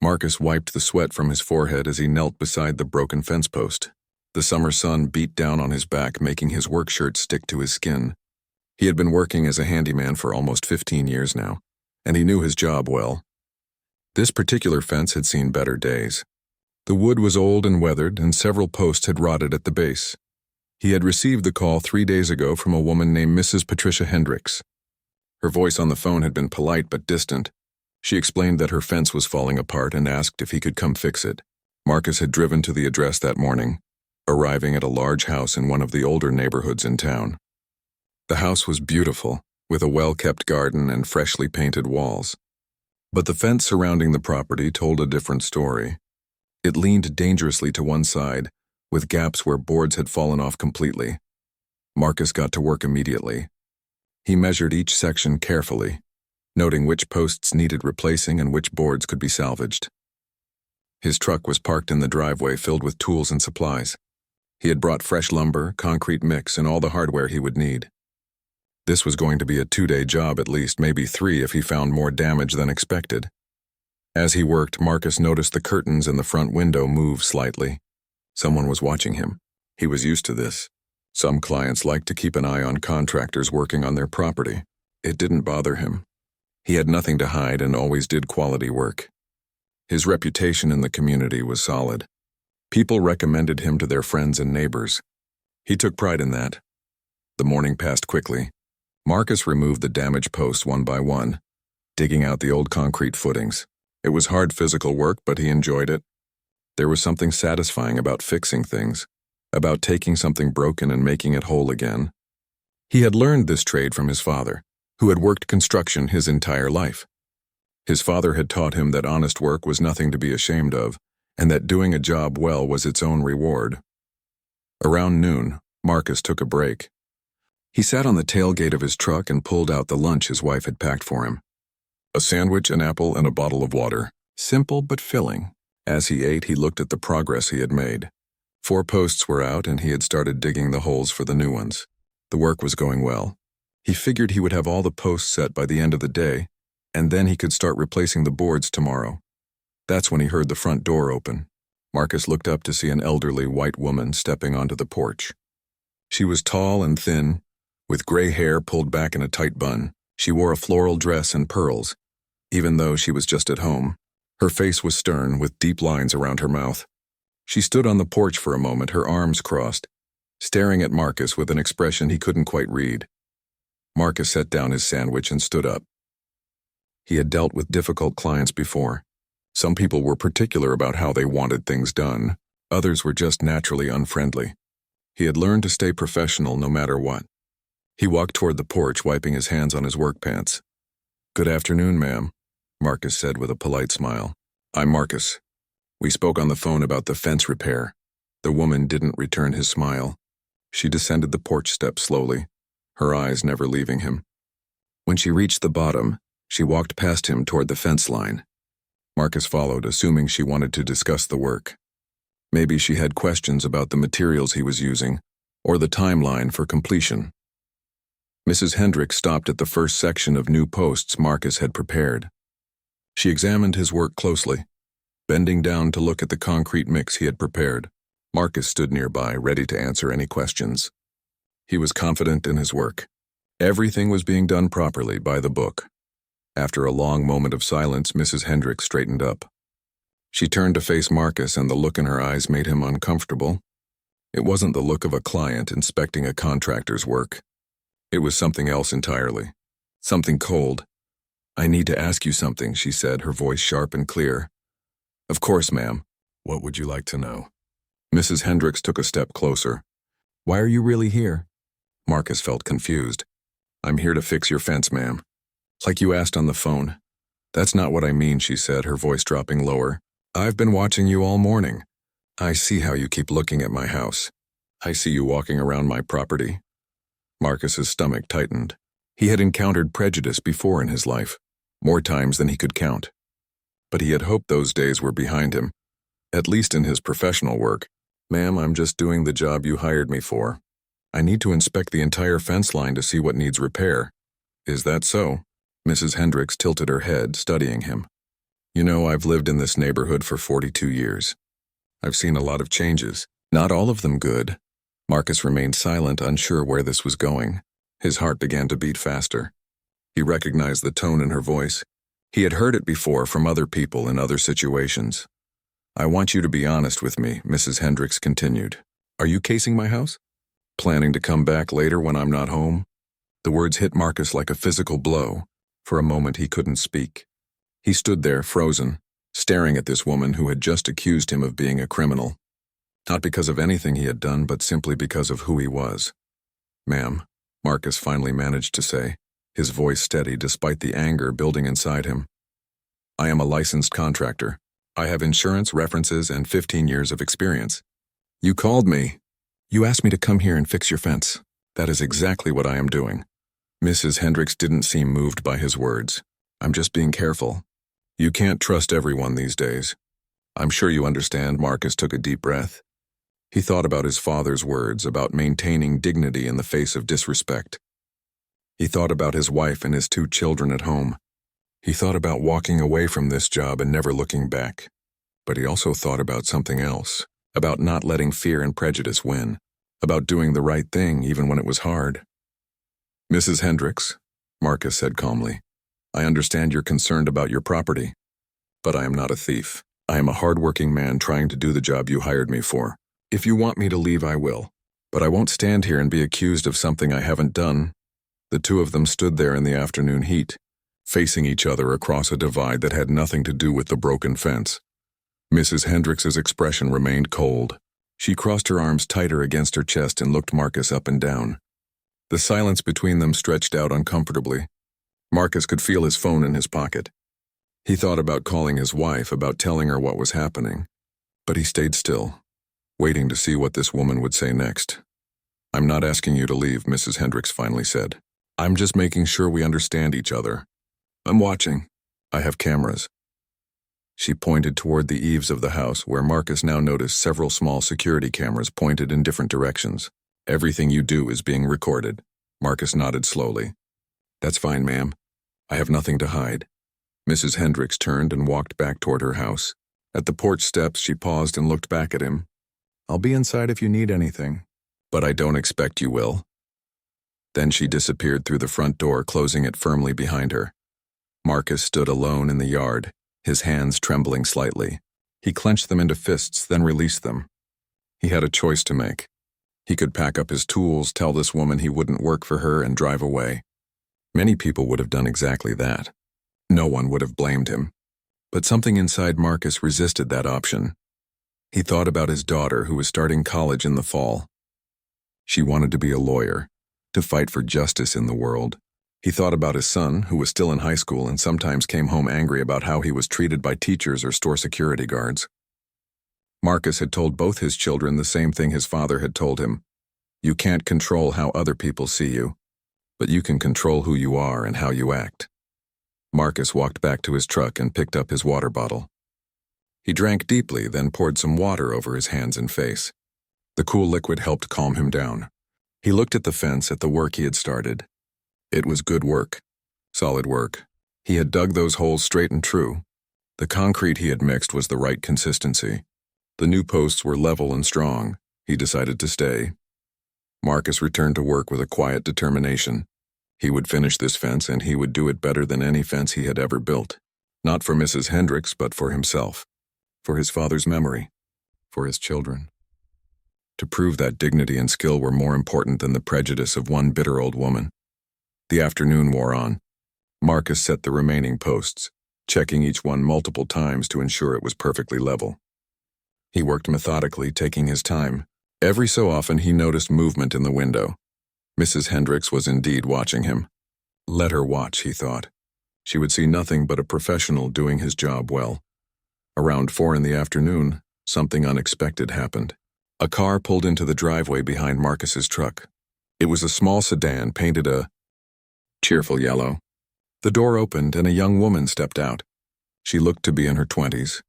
Marcus wiped the sweat from his forehead as he knelt beside the broken fence post. The summer sun beat down on his back, making his work shirt stick to his skin. He had been working as a handyman for almost 15 years now, and he knew his job well. This particular fence had seen better days. The wood was old and weathered, and several posts had rotted at the base. He had received the call 3 days ago from a woman named Mrs. Patricia Hendricks. Her voice on the phone had been polite but distant. She explained that her fence was falling apart and asked if he could come fix it. Marcus had driven to the address that morning, arriving at a large house in one of the older neighborhoods in town. The house was beautiful, with a well-kept garden and freshly painted walls. But the fence surrounding the property told a different story. It leaned dangerously to one side, with gaps where boards had fallen off completely. Marcus got to work immediately. He measured each section carefully, noting which posts needed replacing and which boards could be salvaged. His truck was parked in the driveway filled with tools and supplies. He had brought fresh lumber, concrete mix, and all the hardware he would need. This was going to be a 2-day job at least, maybe 3 if he found more damage than expected. As he worked, Marcus noticed the curtains in the front window move slightly. Someone was watching him. He was used to this. Some clients liked to keep an eye on contractors working on their property. It didn't bother him. He had nothing to hide and always did quality work. His reputation in the community was solid. People recommended him to their friends and neighbors. He took pride in that. The morning passed quickly. Marcus removed the damaged posts one by one, digging out the old concrete footings. It was hard physical work, but he enjoyed it. There was something satisfying about fixing things, about taking something broken and making it whole again. He had learned this trade from his father, who had worked construction his entire life. His father had taught him that honest work was nothing to be ashamed of, and that doing a job well was its own reward. Around noon, Marcus took a break. He sat on the tailgate of his truck and pulled out the lunch his wife had packed for him. A sandwich, an apple, and a bottle of water. Simple but filling. As he ate, he looked at the progress he had made. 4 posts were out, and he had started digging the holes for the new ones. The work was going well. He figured he would have all the posts set by the end of the day, and then he could start replacing the boards tomorrow. That's when he heard the front door open. Marcus looked up to see an elderly white woman stepping onto the porch. She was tall and thin, with gray hair pulled back in a tight bun. She wore a floral dress and pearls, even though she was just at home. Her face was stern, with deep lines around her mouth. She stood on the porch for a moment, her arms crossed, staring at Marcus with an expression he couldn't quite read. Marcus set down his sandwich and stood up. He had dealt with difficult clients before. Some people were particular about how they wanted things done. Others were just naturally unfriendly. He had learned to stay professional no matter what. He walked toward the porch, wiping his hands on his work pants. "Good afternoon, ma'am," Marcus said with a polite smile. "I'm Marcus. We spoke on the phone about the fence repair." The woman didn't return his smile. She descended the porch steps slowly, her eyes never leaving him. When she reached the bottom, she walked past him toward the fence line. Marcus followed, assuming she wanted to discuss the work. Maybe she had questions about the materials he was using, or the timeline for completion. Mrs. Hendricks stopped at the first section of new posts Marcus had prepared. She examined his work closely, bending down to look at the concrete mix he had prepared. Marcus stood nearby, ready to answer any questions. He was confident in his work. Everything was being done properly, by the book. After a long moment of silence, Mrs. Hendricks straightened up. She turned to face Marcus, and the look in her eyes made him uncomfortable. It wasn't the look of a client inspecting a contractor's work. It was something else entirely. Something cold. "I need to ask you something," she said, her voice sharp and clear. "Of course, ma'am. What would you like to know?" Mrs. Hendricks took a step closer. "Why are you really here?" Marcus felt confused. "I'm here to fix your fence, ma'am." "Like you asked on the phone." "That's not what I mean," she said, her voice dropping lower. "I've been watching you all morning. I see how you keep looking at my house. I see you walking around my property." Marcus's stomach tightened. He had encountered prejudice before in his life, more times than he could count. But he had hoped those days were behind him, at least in his professional work. "Ma'am, I'm just doing the job you hired me for. I need to inspect the entire fence line to see what needs repair." "Is that so?" Mrs. Hendricks tilted her head, studying him. You know, I've lived in this neighborhood for 42 years. I've seen a lot of changes, not all of them good. Marcus remained silent, unsure where this was going. His heart began to beat faster. He recognized the tone in her voice. He had heard it before from other people in other situations. I want you to be honest with me, Mrs. Hendricks continued. Are you casing my house? Planning to come back later when I'm not home? The words hit Marcus like a physical blow. For a moment he couldn't speak. He stood there, frozen, staring at this woman who had just accused him of being a criminal. Not because of anything he had done, but simply because of who he was. Ma'am, Marcus finally managed to say, his voice steady despite the anger building inside him. I am a licensed contractor. I have insurance, references, and 15 years of experience. You called me. You asked me to come here and fix your fence. That is exactly what I am doing. Mrs. Hendricks didn't seem moved by his words. I'm just being careful. You can't trust everyone these days. I'm sure you understand. Marcus took a deep breath. He thought about his father's words about maintaining dignity in the face of disrespect. He thought about his wife and his 2 children at home. He thought about walking away from this job and never looking back. But he also thought about something else, about not letting fear and prejudice win, about doing the right thing even when it was hard. Mrs. Hendricks, Marcus said calmly, I understand you're concerned about your property, but I am not a thief. I am a hard-working man trying to do the job you hired me for. If you want me to leave, I will, but I won't stand here and be accused of something I haven't done. The 2 of them stood there in the afternoon heat, facing each other across a divide that had nothing to do with the broken fence. Mrs. Hendricks's expression remained cold. She crossed her arms tighter against her chest and looked Marcus up and down. The silence between them stretched out uncomfortably. Marcus could feel his phone in his pocket. He thought about calling his wife, about telling her what was happening. But he stayed still, waiting to see what this woman would say next. I'm not asking you to leave, Mrs. Hendricks finally said. I'm just making sure we understand each other. I'm watching. I have cameras. She pointed toward the eaves of the house, where Marcus now noticed several small security cameras pointed in different directions. Everything you do is being recorded. Marcus nodded slowly. That's fine, ma'am. I have nothing to hide. Mrs. Hendricks turned and walked back toward her house. At the porch steps, she paused and looked back at him. I'll be inside if you need anything, but I don't expect you will. Then she disappeared through the front door, closing it firmly behind her. Marcus stood alone in the yard, his hands trembling slightly. He clenched them into fists, then released them. He had a choice to make. He could pack up his tools, tell this woman he wouldn't work for her, and drive away. Many people would have done exactly that. No one would have blamed him. But something inside Marcus resisted that option. He thought about his daughter, who was starting college in the fall. She wanted to be a lawyer, to fight for justice in the world. He thought about his son, who was still in high school and sometimes came home angry about how he was treated by teachers or store security guards. Marcus had told both his children the same thing his father had told him. You can't control how other people see you, but you can control who you are and how you act. Marcus walked back to his truck and picked up his water bottle. He drank deeply, then poured some water over his hands and face. The cool liquid helped calm him down. He looked at the fence, at the work he had started. It was good work, solid work. He had dug those holes straight and true. The concrete he had mixed was the right consistency. The new posts were level and strong. He decided to stay. Marcus returned to work with a quiet determination. He would finish this fence, and he would do it better than any fence he had ever built. Not for Mrs. Hendricks, but for himself. For his father's memory. For his children. To prove that dignity and skill were more important than the prejudice of one bitter old woman. The afternoon wore on. Marcus set the remaining posts, checking each one multiple times to ensure it was perfectly level. He worked methodically, taking his time. Every so often he noticed movement in the window. Mrs. Hendricks was indeed watching him. Let her watch, he thought. She would see nothing but a professional doing his job well. Around 4 in the afternoon, something unexpected happened. A car pulled into the driveway behind Marcus's truck. It was a small sedan painted a cheerful yellow. The door opened and a young woman stepped out. She looked to be in her 20s,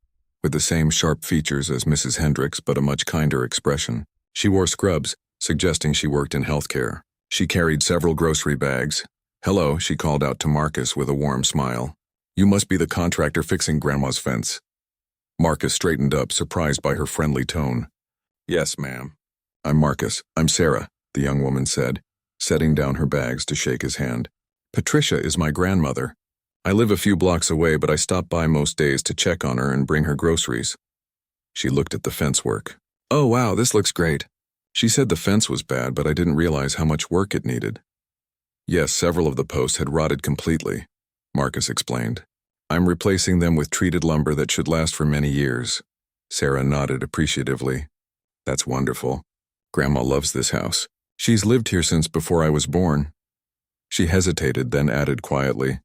with the same sharp features as Mrs. Hendricks but a much kinder expression. She wore scrubs, suggesting she worked in healthcare. She carried several grocery bags. Hello, she called out to Marcus with a warm smile. You must be the contractor fixing Grandma's fence. Marcus straightened up, surprised by her friendly tone. Yes, ma'am. I'm Marcus. I'm Sarah, the young woman said, setting down her bags to shake his hand. Patricia is my grandmother. I live a few blocks away, but I stop by most days to check on her and bring her groceries. She looked at the fence work. Oh, wow, this looks great. She said the fence was bad, but I didn't realize how much work it needed. Yes, several of the posts had rotted completely, Marcus explained. I'm replacing them with treated lumber that should last for many years. Sarah nodded appreciatively. That's wonderful. Grandma loves this house. She's lived here since before I was born. She hesitated, then added quietly,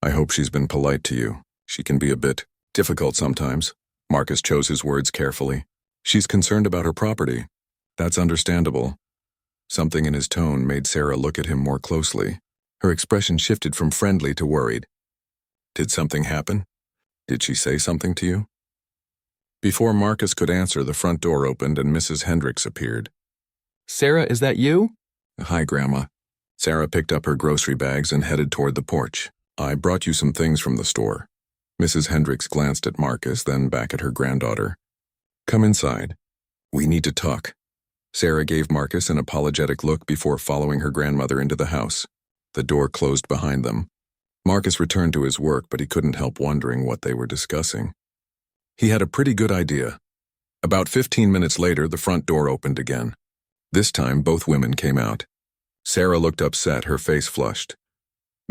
I hope she's been polite to you. She can be a bit difficult sometimes. Marcus chose his words carefully. She's concerned about her property. That's understandable. Something in his tone made Sarah look at him more closely. Her expression shifted from friendly to worried. Did something happen? Did she say something to you? Before Marcus could answer, the front door opened and Mrs. Hendricks appeared. Sarah, is that you? Hi, Grandma. Sarah picked up her grocery bags and headed toward the porch. I brought you some things from the store. Mrs. Hendricks glanced at Marcus, then back at her granddaughter. Come inside. We need to talk. Sarah gave Marcus an apologetic look before following her grandmother into the house. The door closed behind them. Marcus returned to his work, but he couldn't help wondering what they were discussing. He had a pretty good idea. About 15 minutes later, the front door opened again. This time, both women came out. Sarah looked upset, her face flushed.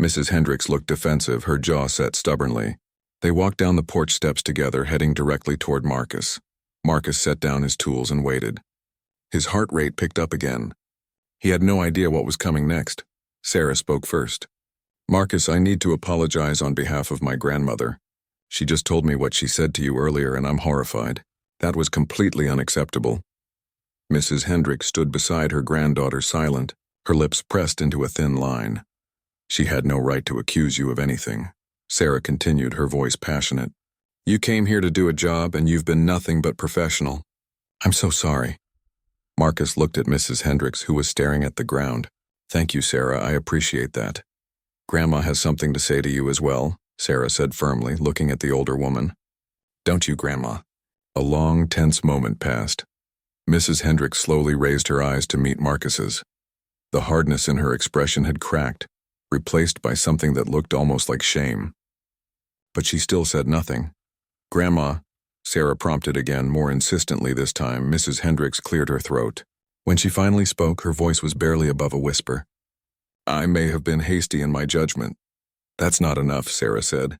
Mrs. Hendricks looked defensive, her jaw set stubbornly. They walked down the porch steps together, heading directly toward Marcus. Marcus set down his tools and waited. His heart rate picked up again. He had no idea what was coming next. Sarah spoke first. Marcus, I need to apologize on behalf of my grandmother. She just told me what she said to you earlier, and I'm horrified. That was completely unacceptable. Mrs. Hendricks stood beside her granddaughter, silent, her lips pressed into a thin line. She had no right to accuse you of anything. Sarah continued, her voice passionate. You came here to do a job, and you've been nothing but professional. I'm so sorry. Marcus looked at Mrs. Hendricks, who was staring at the ground. Thank you, Sarah, I appreciate that. Grandma has something to say to you as well, Sarah said firmly, looking at the older woman. Don't you, Grandma? A long, tense moment passed. Mrs. Hendricks slowly raised her eyes to meet Marcus's. The hardness in her expression had cracked, replaced by something that looked almost like shame. But she still said nothing. Grandma, Sarah prompted again, more insistently this time. Mrs. Hendricks cleared her throat. When she finally spoke, her voice was barely above a whisper. I may have been hasty in my judgment. That's not enough, Sarah said.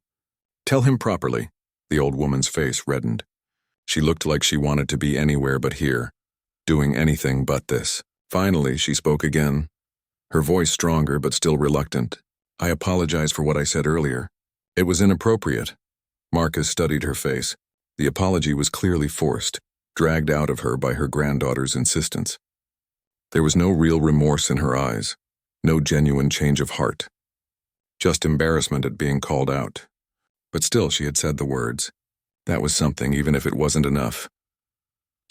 Tell him properly. The old woman's face reddened. She looked like she wanted to be anywhere but here, doing anything but this. Finally, she spoke again, her voice stronger but still reluctant. I apologize for what I said earlier. It was inappropriate. Marcus studied her face. The apology was clearly forced, dragged out of her by her granddaughter's insistence. There was no real remorse in her eyes, no genuine change of heart. Just embarrassment at being called out. But still she had said the words. That was something, even if it wasn't enough.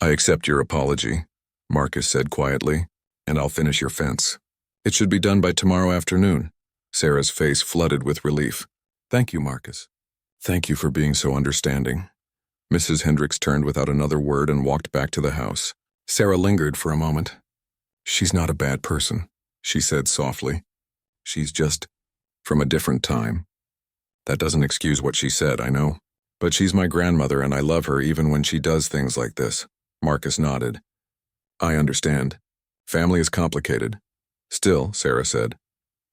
I accept your apology, Marcus said quietly, and I'll finish your fence. It should be done by tomorrow afternoon. Sarah's face flooded with relief. Thank you, Marcus. Thank you for being so understanding. Mrs. Hendricks turned without another word and walked back to the house. Sarah lingered for a moment. She's not a bad person, she said softly. She's just from a different time. That doesn't excuse what she said, I know. But she's my grandmother and I love her even when she does things like this. Marcus nodded. I understand. Family is complicated. Still, Sarah said,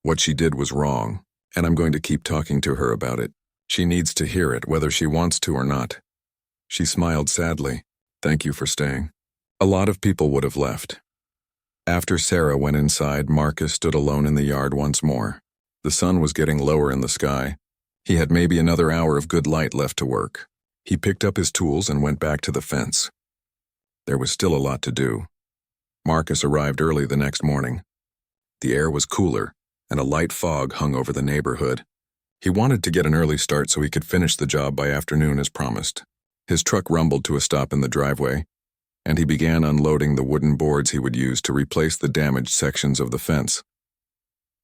what she did was wrong, and I'm going to keep talking to her about it. She needs to hear it, whether she wants to or not. She smiled sadly. Thank you for staying. A lot of people would have left. After Sarah went inside, Marcus stood alone in the yard once more. The sun was getting lower in the sky. He had maybe another hour of good light left to work. He picked up his tools and went back to the fence. There was still a lot to do. Marcus arrived early the next morning. The air was cooler, and a light fog hung over the neighborhood. He wanted to get an early start so he could finish the job by afternoon as promised. His truck rumbled to a stop in the driveway, and he began unloading the wooden boards he would use to replace the damaged sections of the fence.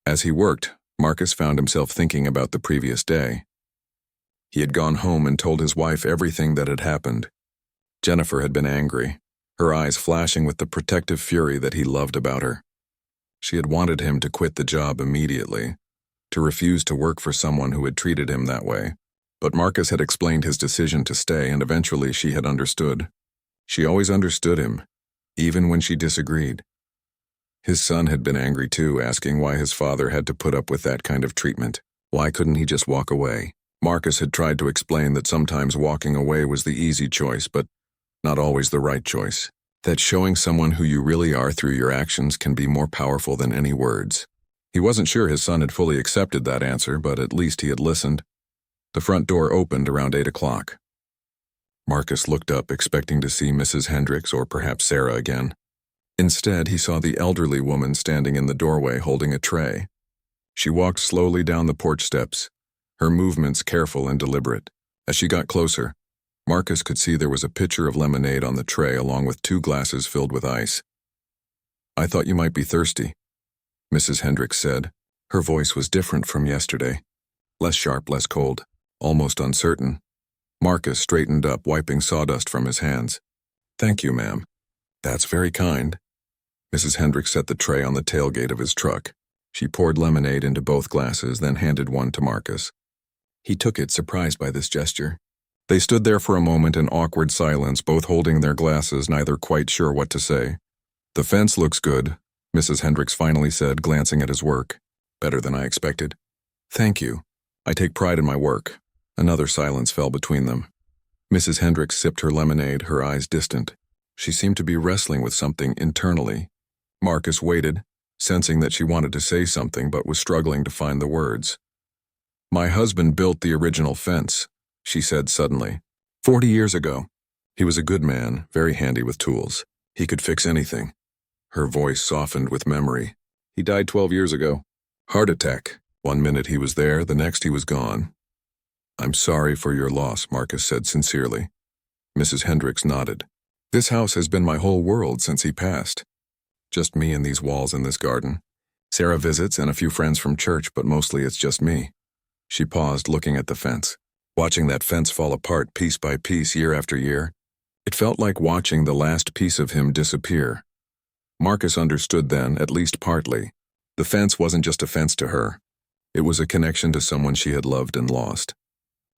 As he worked, Marcus found himself thinking about the previous day. He had gone home and told his wife everything that had happened. Jennifer had been angry, her eyes flashing with the protective fury that he loved about her. She had wanted him to quit the job immediately, to refuse to work for someone who had treated him that way. But Marcus had explained his decision to stay, and eventually she had understood. She always understood him, even when she disagreed. His son had been angry too, asking why his father had to put up with that kind of treatment. Why couldn't he just walk away? Marcus had tried to explain that sometimes walking away was the easy choice, but not always the right choice. That showing someone who you really are through your actions can be more powerful than any words. He wasn't sure his son had fully accepted that answer, but at least he had listened. The front door opened around 8 o'clock. Marcus looked up, expecting to see Mrs. Hendricks or perhaps Sarah again. Instead, he saw the elderly woman standing in the doorway holding a tray. She walked slowly down the porch steps, her movements careful and deliberate. As she got closer, Marcus could see there was a pitcher of lemonade on the tray along with 2 glasses filled with ice. "I thought you might be thirsty," Mrs. Hendricks said. Her voice was different from yesterday. Less sharp, less cold, almost uncertain. Marcus straightened up, wiping sawdust from his hands. "Thank you, ma'am. That's very kind." Mrs. Hendricks set the tray on the tailgate of his truck. She poured lemonade into both glasses, then handed one to Marcus. He took it, surprised by this gesture. They stood there for a moment in awkward silence, both holding their glasses, neither quite sure what to say. "The fence looks good," Mrs. Hendricks finally said, glancing at his work. "Better than I expected." "Thank you. I take pride in my work." Another silence fell between them. Mrs. Hendricks sipped her lemonade, her eyes distant. She seemed to be wrestling with something internally. Marcus waited, sensing that she wanted to say something but was struggling to find the words. "My husband built the original fence," she said suddenly. 40 years ago. He was a good man, very handy with tools. He could fix anything. Her voice softened with memory. "He died 12 years ago. Heart attack. One minute he was there, the next he was gone." "I'm sorry for your loss," Marcus said sincerely. Mrs. Hendricks nodded. "This house has been my whole world since he passed. Just me and these walls in this garden. Sarah visits and a few friends from church, but mostly it's just me." She paused, looking at the fence. Watching that fence fall apart piece by piece year after year, it felt like watching the last piece of him disappear. Marcus understood then, at least partly. The fence wasn't just a fence to her. It was a connection to someone she had loved and lost.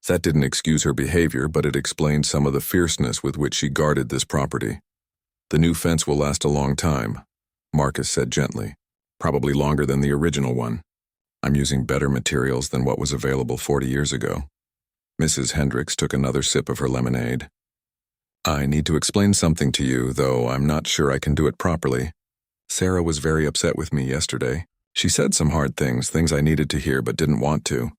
That didn't excuse her behavior, but it explained some of the fierceness with which she guarded this property. "The new fence will last a long time," Marcus said gently. "Probably longer than the original one. I'm using better materials than what was available 40 years ago." Mrs. Hendricks took another sip of her lemonade. "I need to explain something to you, though I'm not sure I can do it properly. Sarah was very upset with me yesterday. She said some hard things I needed to hear but didn't want to."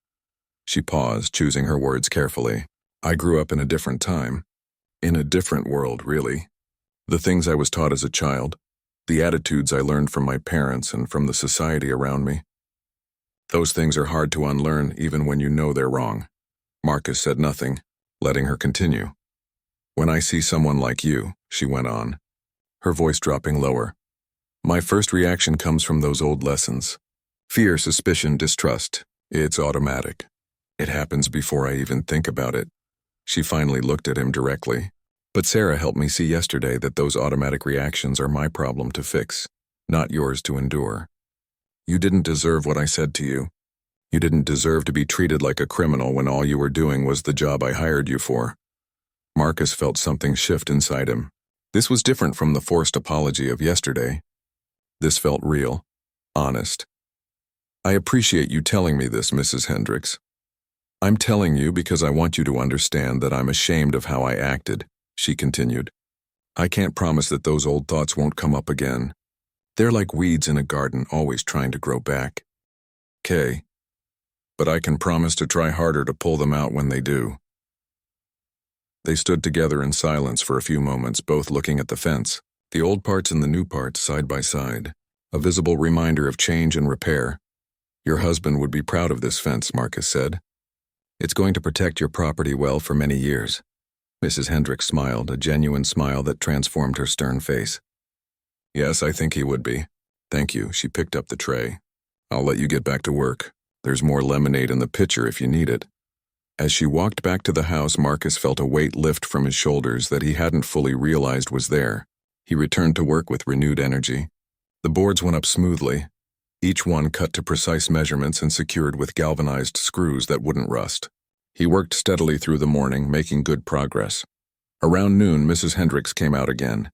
She paused, choosing her words carefully. "I grew up in a different time. In a different world, really. The things I was taught as a child, the attitudes I learned from my parents and from the society around me. Those things are hard to unlearn even when you know they're wrong." Marcus said nothing, letting her continue. "When I see someone like you," she went on, her voice dropping lower, "my first reaction comes from those old lessons. Fear, suspicion, distrust. It's automatic. It happens before I even think about it." She finally looked at him directly. "But Sarah helped me see yesterday that those automatic reactions are my problem to fix, not yours to endure. You didn't deserve what I said to you. You didn't deserve to be treated like a criminal when all you were doing was the job I hired you for." Marcus felt something shift inside him. This was different from the forced apology of yesterday. This felt real, honest. "I appreciate you telling me this, Mrs. Hendricks. I'm telling you because I want you to understand that I'm ashamed of how I acted," she continued. "I can't promise that those old thoughts won't come up again. They're like weeds in a garden, always trying to grow back. 'Kay. But I can promise to try harder to pull them out when they do." They stood together in silence for a few moments, both looking at the fence, the old parts and the new parts side by side, a visible reminder of change and repair. "Your husband would be proud of this fence," Marcus said. "It's going to protect your property well for many years." Mrs. Hendricks smiled, a genuine smile that transformed her stern face. "Yes, I think he would be. Thank you." She picked up the tray. "I'll let you get back to work. There's more lemonade in the pitcher if you need it." As she walked back to the house, Marcus felt a weight lift from his shoulders that he hadn't fully realized was there. He returned to work with renewed energy. The boards went up smoothly, each one cut to precise measurements and secured with galvanized screws that wouldn't rust. He worked steadily through the morning, making good progress. Around noon, Mrs. Hendricks came out again.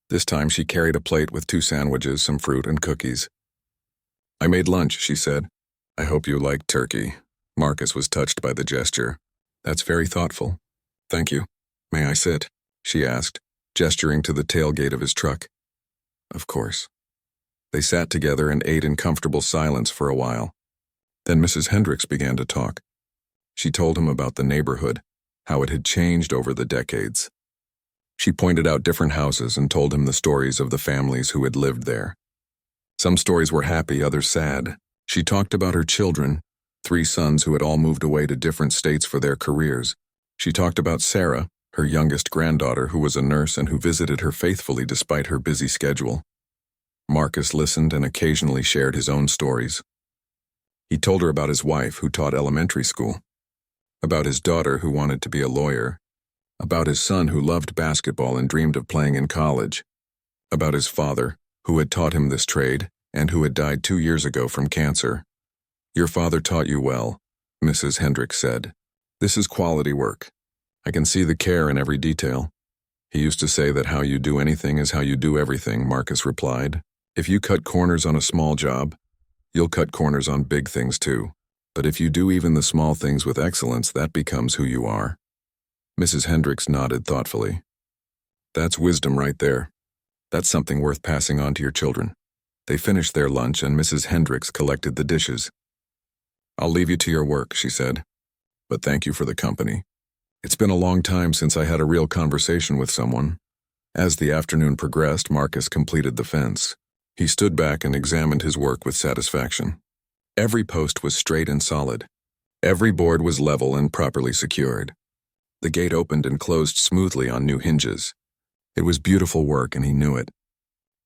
This time she carried a plate with 2 sandwiches, some fruit, and cookies. "I made lunch," she said. "I hope you like turkey." Marcus was touched by the gesture. "That's very thoughtful. Thank you. May I sit?" she asked, gesturing to the tailgate of his truck. Of course. They sat together and ate in comfortable silence for a while. Then Mrs. Hendricks began to talk. She told him about the neighborhood, how it had changed over the decades. She pointed out different houses and told him the stories of the families who had lived there. Some stories were happy, others sad. She talked about her children, 3 sons who had all moved away to different states for their careers. She talked about Sarah, her youngest granddaughter, who was a nurse and who visited her faithfully despite her busy schedule. Marcus listened and occasionally shared his own stories. He told her about his wife, who taught elementary school, about his daughter, who wanted to be a lawyer, about his son, who loved basketball and dreamed of playing in college, about his father, who had taught him this trade and who had died 2 years ago from cancer. "Your father taught you well," Mrs. Hendricks said. "This is quality work. I can see the care in every detail." "He used to say that how you do anything is how you do everything," Marcus replied. "If you cut corners on a small job, you'll cut corners on big things too. But if you do even the small things with excellence, that becomes who you are." Mrs. Hendricks nodded thoughtfully. "That's wisdom right there. That's something worth passing on to your children." They finished their lunch and Mrs. Hendricks collected the dishes. "I'll leave you to your work," she said. "But thank you for the company. It's been a long time since I had a real conversation with someone." As the afternoon progressed, Marcus completed the fence. He stood back and examined his work with satisfaction. Every post was straight and solid. Every board was level and properly secured. The gate opened and closed smoothly on new hinges. It was beautiful work, and he knew it.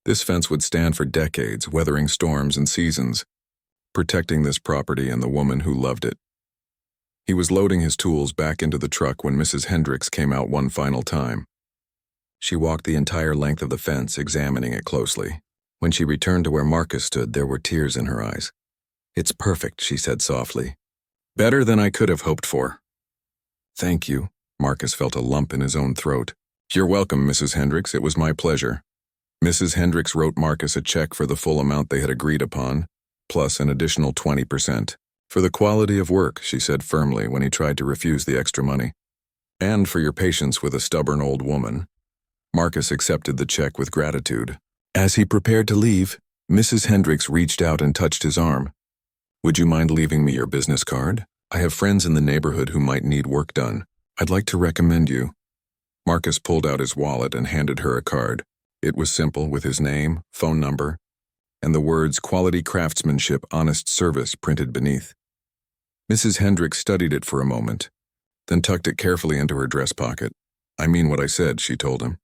This fence would stand for decades, weathering storms and seasons, protecting this property and the woman who loved it. He was loading his tools back into the truck when Mrs. Hendricks came out one final time. She walked the entire length of the fence, examining it closely. When she returned to where Marcus stood, there were tears in her eyes. "It's perfect," she said softly. "Better than I could have hoped for." "Thank you." Marcus felt a lump in his own throat. "You're welcome, Mrs. Hendricks. It was my pleasure." Mrs. Hendricks wrote Marcus a check for the full amount they had agreed upon, plus an additional 20%. "For the quality of work," she said firmly when he tried to refuse the extra money. "And for your patience with a stubborn old woman." Marcus accepted the check with gratitude. As he prepared to leave, Mrs. Hendricks reached out and touched his arm. "Would you mind leaving me your business card? I have friends in the neighborhood who might need work done. I'd like to recommend you." Marcus pulled out his wallet and handed her a card. It was simple, with his name, phone number, and the words "Quality Craftsmanship, Honest Service" printed beneath. Mrs. Hendricks studied it for a moment, then tucked it carefully into her dress pocket. "I mean what I said," she told him.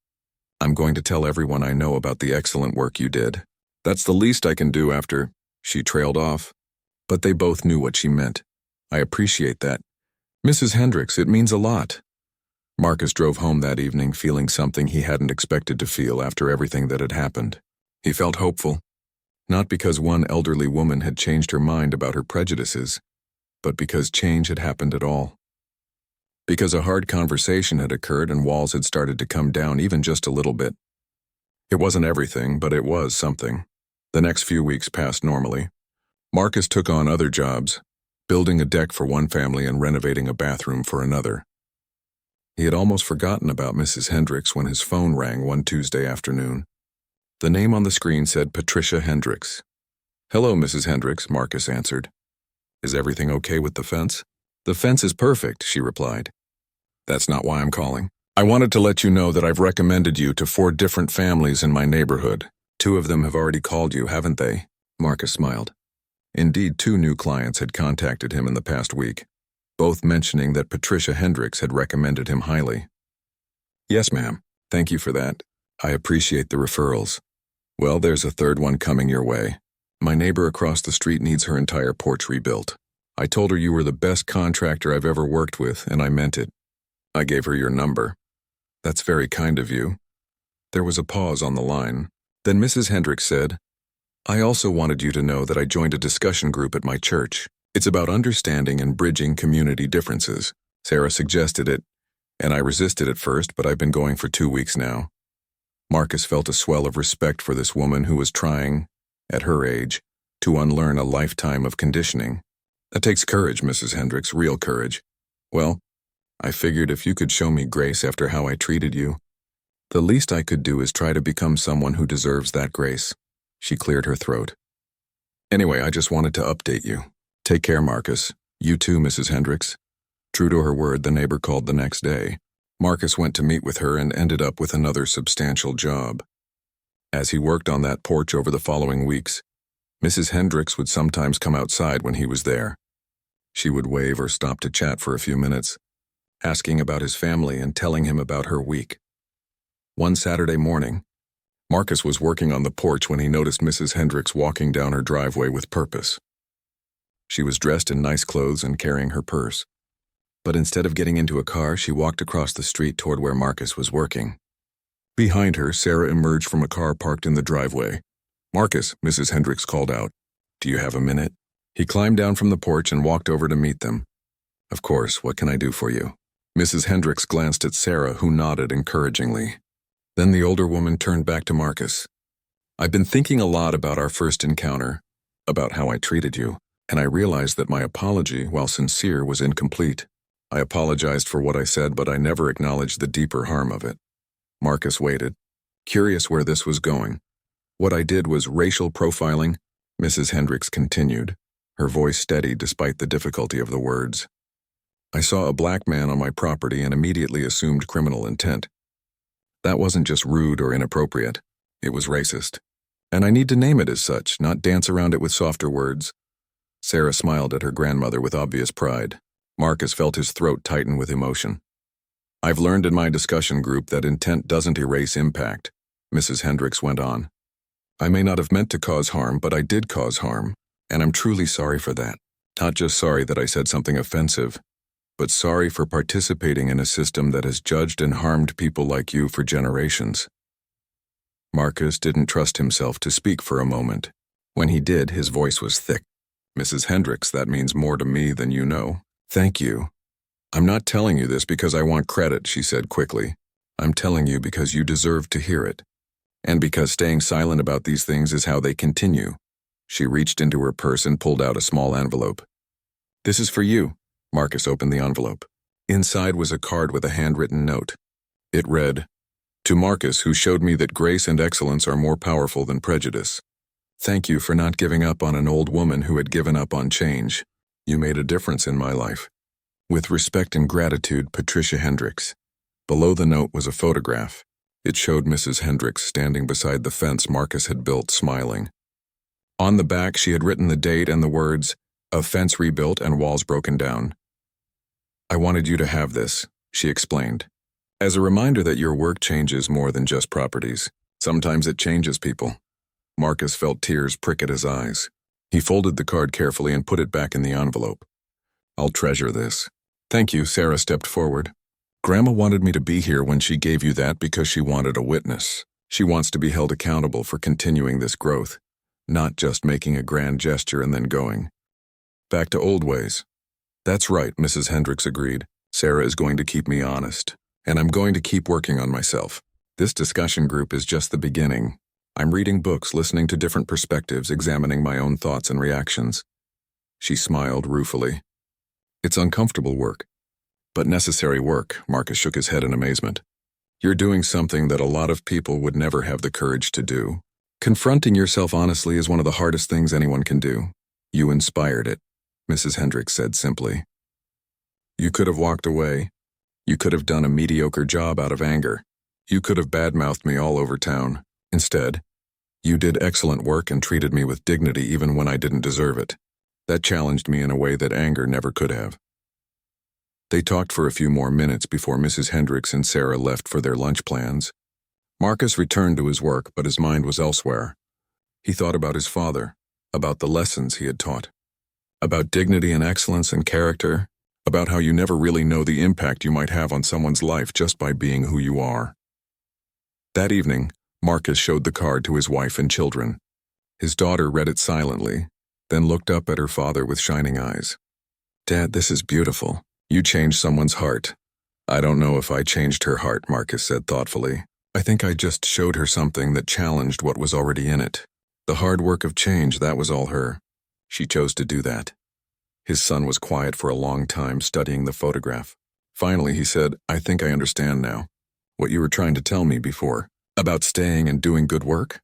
"I'm going to tell everyone I know about the excellent work you did. That's the least I can do after—" She trailed off, but they both knew what she meant. "I appreciate that. Mrs. Hendricks, it means a lot." Marcus drove home that evening feeling something he hadn't expected to feel after everything that had happened. He felt hopeful, not because one elderly woman had changed her mind about her prejudices, but because change had happened at all. Because a hard conversation had occurred and walls had started to come down even just a little bit. It wasn't everything, but it was something. The next few weeks passed normally. Marcus took on other jobs, building a deck for one family and renovating a bathroom for another. He had almost forgotten about Mrs. Hendricks when his phone rang one Tuesday afternoon. The name on the screen said Patricia Hendricks. "Hello, Mrs. Hendricks," Marcus answered. "Is everything okay with the fence?" "The fence is perfect," she replied. "That's not why I'm calling. I wanted to let you know that I've recommended you to 4 different families in my neighborhood. 2 of them have already called you, haven't they?" Marcus smiled. Indeed, 2 new clients had contacted him in the past week, both mentioning that Patricia Hendricks had recommended him highly. "Yes, ma'am. Thank you for that. I appreciate the referrals. Well, there's a 3rd one coming your way. My neighbor across the street needs her entire porch rebuilt. I told her you were the best contractor I've ever worked with, and I meant it. I gave her your number. That's very kind of you. There was a pause on the line. Then Mrs. Hendricks said, I also wanted you to know that I joined a discussion group at my church. It's about understanding and bridging community differences. Sarah suggested it, and I resisted at first, but I've been going for 2 weeks now. Marcus felt a swell of respect for this woman who was trying, at her age, to unlearn a lifetime of conditioning. That takes courage, Mrs. Hendricks, real courage. Well, I figured if you could show me grace after how I treated you, the least I could do is try to become someone who deserves that grace. She cleared her throat. Anyway, I just wanted to update you. Take care, Marcus. You too, Mrs. Hendricks. True to her word, the neighbor called the next day. Marcus went to meet with her and ended up with another substantial job. As he worked on that porch over the following weeks, Mrs. Hendricks would sometimes come outside when he was there. She would wave or stop to chat for a few minutes, asking about his family and telling him about her week. One Saturday morning, Marcus was working on the porch when he noticed Mrs. Hendricks walking down her driveway with purpose. She was dressed in nice clothes and carrying her purse. But instead of getting into a car, she walked across the street toward where Marcus was working. Behind her, Sarah emerged from a car parked in the driveway. Marcus, Mrs. Hendricks called out. Do you have a minute? He climbed down from the porch and walked over to meet them. Of course, what can I do for you? Mrs. Hendricks glanced at Sarah, who nodded encouragingly. Then the older woman turned back to Marcus. I've been thinking a lot about our first encounter, about how I treated you, and I realized that my apology, while sincere, was incomplete. I apologized for what I said, but I never acknowledged the deeper harm of it. Marcus waited, curious where this was going. What I did was racial profiling, Mrs. Hendricks continued, her voice steady despite the difficulty of the words. I saw a black man on my property and immediately assumed criminal intent. That wasn't just rude or inappropriate, it was racist. And I need to name it as such, not dance around it with softer words. Sarah smiled at her grandmother with obvious pride. Marcus felt his throat tighten with emotion. I've learned in my discussion group that intent doesn't erase impact, Mrs. Hendricks went on. I may not have meant to cause harm, but I did cause harm, and I'm truly sorry for that. Not just sorry that I said something offensive, but sorry for participating in a system that has judged and harmed people like you for generations. Marcus didn't trust himself to speak for a moment. When he did, his voice was thick. Mrs. Hendricks, that means more to me than you know. Thank you. I'm not telling you this because I want credit, she said quickly. I'm telling you because you deserve to hear it. And because staying silent about these things is how they continue. She reached into her purse and pulled out a small envelope. This is for you. Marcus opened the envelope. Inside was a card with a handwritten note. It read, To Marcus, who showed me that grace and excellence are more powerful than prejudice. Thank you for not giving up on an old woman who had given up on change. You made a difference in my life. With respect and gratitude, Patricia Hendricks. Below the note was a photograph. It showed Mrs. Hendricks standing beside the fence Marcus had built, smiling. On the back, she had written the date and the words, A fence rebuilt and walls broken down. I wanted you to have this, she explained, as a reminder that your work changes more than just properties. Sometimes it changes people. Marcus felt tears prick at his eyes. He folded the card carefully and put it back in the envelope. I'll treasure this. Thank you, Sarah stepped forward. Grandma wanted me to be here when she gave you that because she wanted a witness. She wants to be held accountable for continuing this growth, not just making a grand gesture and then going. Back to old ways. That's right, Mrs. Hendricks agreed. Sarah is going to keep me honest, and I'm going to keep working on myself. This discussion group is just the beginning. I'm reading books, listening to different perspectives, examining my own thoughts and reactions. She smiled ruefully. It's uncomfortable work, but necessary work. Marcus shook his head in amazement. You're doing something that a lot of people would never have the courage to do. Confronting yourself honestly is one of the hardest things anyone can do. You inspired it, Mrs. Hendricks said simply. You could have walked away. You could have done a mediocre job out of anger. You could have badmouthed me all over town. Instead, you did excellent work and treated me with dignity even when I didn't deserve it. That challenged me in a way that anger never could have. They talked for a few more minutes before Mrs. Hendricks and Sarah left for their lunch plans. Marcus returned to his work, but his mind was elsewhere. He thought about his father, about the lessons he had taught, about dignity and excellence and character, about how you never really know the impact you might have on someone's life just by being who you are. That evening, Marcus showed the card to his wife and children. His daughter read it silently, then looked up at her father with shining eyes. "Dad, this is beautiful. You changed someone's heart." "I don't know if I changed her heart," Marcus said thoughtfully. "I think I just showed her something that challenged what was already in it. The hard work of change, that was all her. She chose to do that." His son was quiet for a long time, studying the photograph. Finally, he said, "I think I understand now. What you were trying to tell me before. About staying and doing good work?"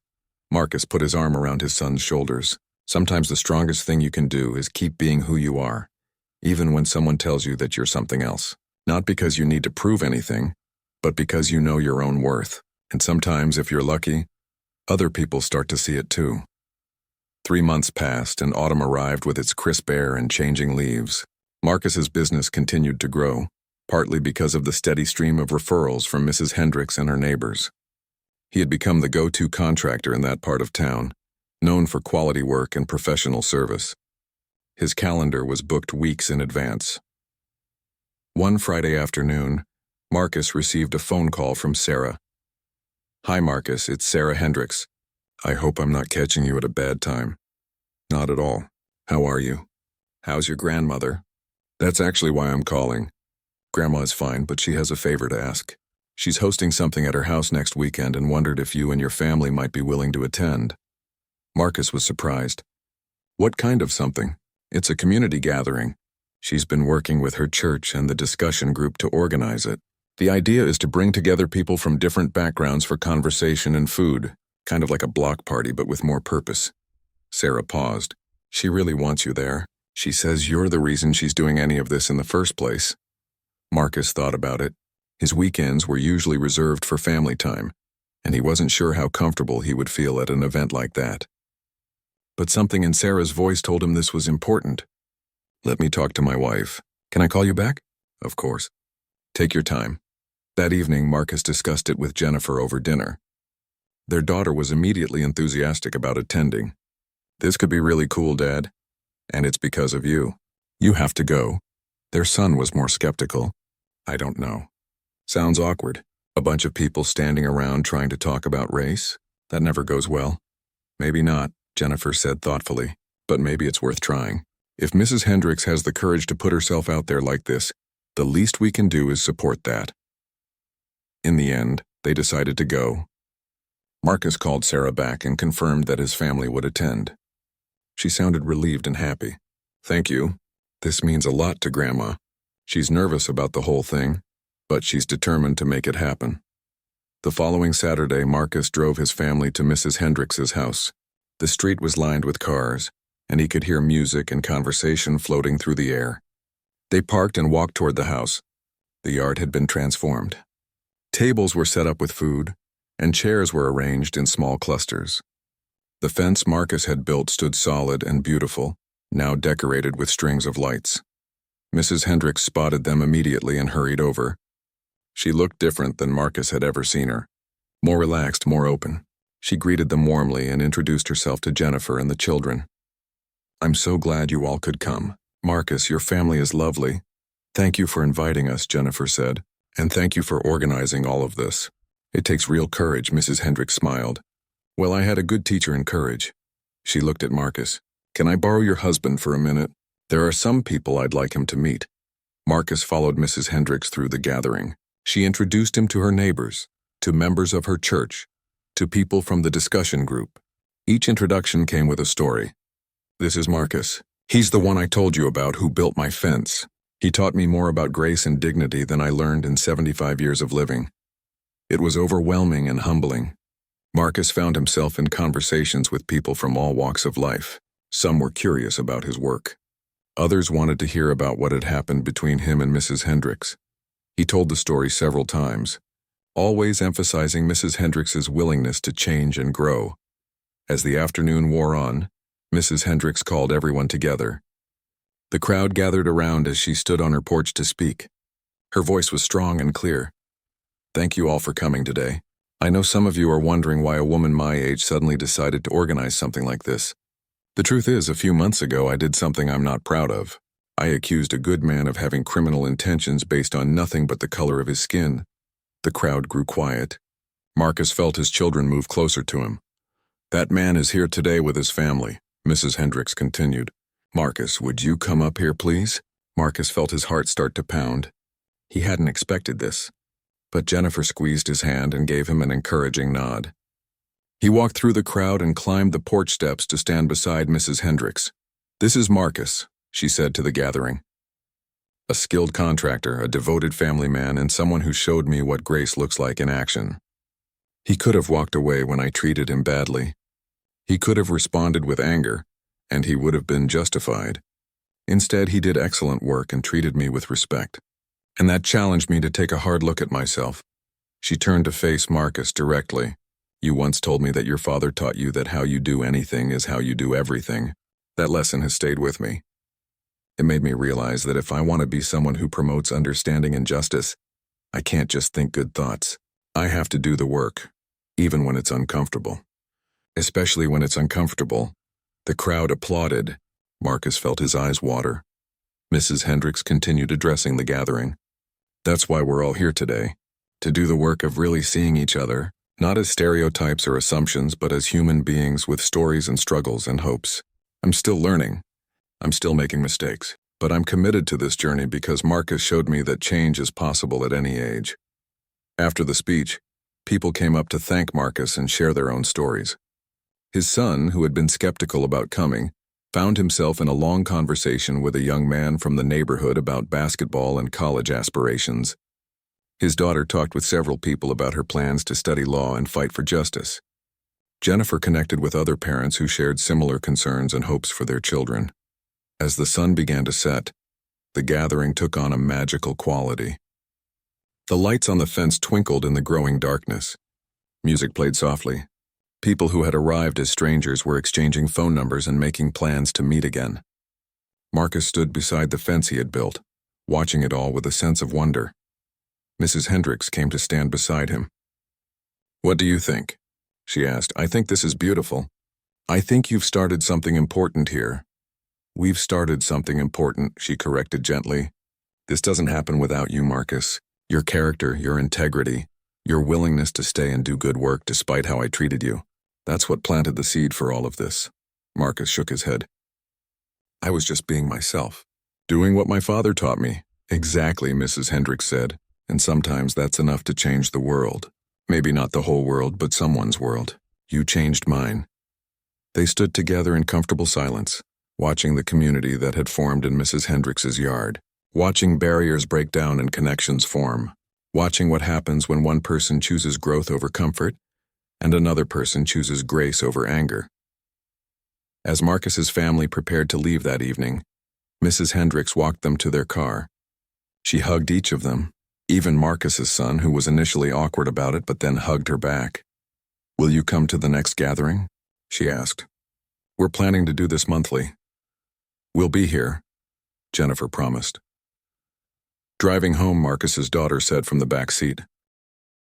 Marcus put his arm around his son's shoulders. "Sometimes the strongest thing you can do is keep being who you are, even when someone tells you that you're something else. Not because you need to prove anything, but because you know your own worth. And sometimes, if you're lucky, other people start to see it too." 3 months passed, and autumn arrived with its crisp air and changing leaves. Marcus's business continued to grow, partly because of the steady stream of referrals from Mrs. Hendricks and her neighbors. He had become the go-to contractor in that part of town, known for quality work and professional service. His calendar was booked weeks in advance. One Friday afternoon, Marcus received a phone call from Sarah. "Hi, Marcus, it's Sarah Hendricks. I hope I'm not catching you at a bad time." "Not at all. How are you? How's your grandmother?" "That's actually why I'm calling. Grandma is fine, but she has a favor to ask. She's hosting something at her house next weekend and wondered if you and your family might be willing to attend." Marcus was surprised. "What kind of something?" "It's a community gathering. She's been working with her church and the discussion group to organize it. The idea is to bring together people from different backgrounds for conversation and food, kind of like a block party but with more purpose." Sarah paused. "She really wants you there. She says you're the reason she's doing any of this in the first place." Marcus thought about it. His weekends were usually reserved for family time, and he wasn't sure how comfortable he would feel at an event like that. But something in Sarah's voice told him this was important. "Let me talk to my wife. Can I call you back?" "Of course. Take your time." That evening, Marcus discussed it with Jennifer over dinner. Their daughter was immediately enthusiastic about attending. "This could be really cool, Dad. And it's because of you. You have to go." Their son was more skeptical. "I don't know. Sounds awkward. A bunch of people standing around trying to talk about race? That never goes well." "Maybe not," Jennifer said thoughtfully, "but maybe it's worth trying. If Mrs. Hendricks has the courage to put herself out there like this, the least we can do is support that." In the end, they decided to go. Marcus called Sarah back and confirmed that his family would attend. She sounded relieved and happy. "Thank you. This means a lot to Grandma. She's nervous about the whole thing, but she's determined to make it happen." The following Saturday, Marcus drove his family to Mrs. Hendricks's house. The street was lined with cars, and he could hear music and conversation floating through the air. They parked and walked toward the house. The yard had been transformed. Tables were set up with food, and chairs were arranged in small clusters. The fence Marcus had built stood solid and beautiful, now decorated with strings of lights. Mrs. Hendricks spotted them immediately and hurried over. She looked different than Marcus had ever seen her. More relaxed, more open. She greeted them warmly and introduced herself to Jennifer and the children. "I'm so glad you all could come. Marcus, your family is lovely. Thank you for inviting us," Jennifer said, "and thank you for organizing all of this. It takes real courage," Mrs. Hendricks smiled. "Well, I had a good teacher in courage." She looked at Marcus. "Can I borrow your husband for a minute? There are some people I'd like him to meet." Marcus followed Mrs. Hendricks through the gathering. She introduced him to her neighbors, to members of her church, to people from the discussion group. Each introduction came with a story. "This is Marcus. He's the one I told you about who built my fence. He taught me more about grace and dignity than I learned in 75 years of living." It was overwhelming and humbling. Marcus found himself in conversations with people from all walks of life. Some were curious about his work. Others wanted to hear about what had happened between him and Mrs. Hendricks. He told the story several times, always emphasizing Mrs. Hendricks's willingness to change and grow. As the afternoon wore on, Mrs. Hendricks called everyone together. The crowd gathered around as she stood on her porch to speak. Her voice was strong and clear. "Thank you all for coming today. I know some of you are wondering why a woman my age suddenly decided to organize something like this. The truth is, a few months ago I did something I'm not proud of. I accused a good man of having criminal intentions based on nothing but the color of his skin. The crowd grew quiet. Marcus felt his children move closer to him. That man is here today with his family, Mrs. Hendricks continued. Marcus, would you come up here, please? Marcus felt his heart start to pound. He hadn't expected this. But Jennifer squeezed his hand and gave him an encouraging nod. He walked through the crowd and climbed the porch steps to stand beside Mrs. Hendricks. This is Marcus, she said to the gathering. A skilled contractor, a devoted family man, and someone who showed me what grace looks like in action. He could have walked away when I treated him badly. He could have responded with anger, and he would have been justified. Instead, he did excellent work and treated me with respect. And that challenged me to take a hard look at myself. She turned to face Marcus directly. You once told me that your father taught you that how you do anything is how you do everything. That lesson has stayed with me. It made me realize that if I want to be someone who promotes understanding and justice, I can't just think good thoughts. I have to do the work, even when it's uncomfortable. Especially when it's uncomfortable. The crowd applauded. Marcus felt his eyes water. Mrs. Hendricks continued addressing the gathering. That's why we're all here today, to do the work of really seeing each other, not as stereotypes or assumptions, but as human beings with stories and struggles and hopes. I'm still learning. I'm still making mistakes, but I'm committed to this journey because Marcus showed me that change is possible at any age. After the speech, people came up to thank Marcus and share their own stories. His son, who had been skeptical about coming, found himself in a long conversation with a young man from the neighborhood about basketball and college aspirations. His daughter talked with several people about her plans to study law and fight for justice. Jennifer connected with other parents who shared similar concerns and hopes for their children. As the sun began to set, the gathering took on a magical quality. The lights on the fence twinkled in the growing darkness. Music played softly. People who had arrived as strangers were exchanging phone numbers and making plans to meet again. Marcus stood beside the fence he had built, watching it all with a sense of wonder. Mrs. Hendricks came to stand beside him. What do you think? She asked. I think this is beautiful. I think you've started something important here. We've started something important, she corrected gently. This doesn't happen without you, Marcus. Your character, your integrity, your willingness to stay and do good work despite how I treated you. That's what planted the seed for all of this. Marcus shook his head. I was just being myself, doing what my father taught me. Exactly, Mrs. Hendricks said, and sometimes that's enough to change the world. Maybe not the whole world, but someone's world. You changed mine. They stood together in comfortable silence, watching the community that had formed in Mrs. Hendricks's yard, watching barriers break down and connections form, watching what happens when one person chooses growth over comfort and another person chooses grace over anger. As Marcus's family prepared to leave that evening, Mrs. Hendricks walked them to their car. She hugged each of them, even Marcus's son, who was initially awkward about it but then hugged her back. Will you come to the next gathering? She asked. We're planning to do this monthly. We'll be here, Jennifer promised. Driving home, Marcus's daughter said from the back seat,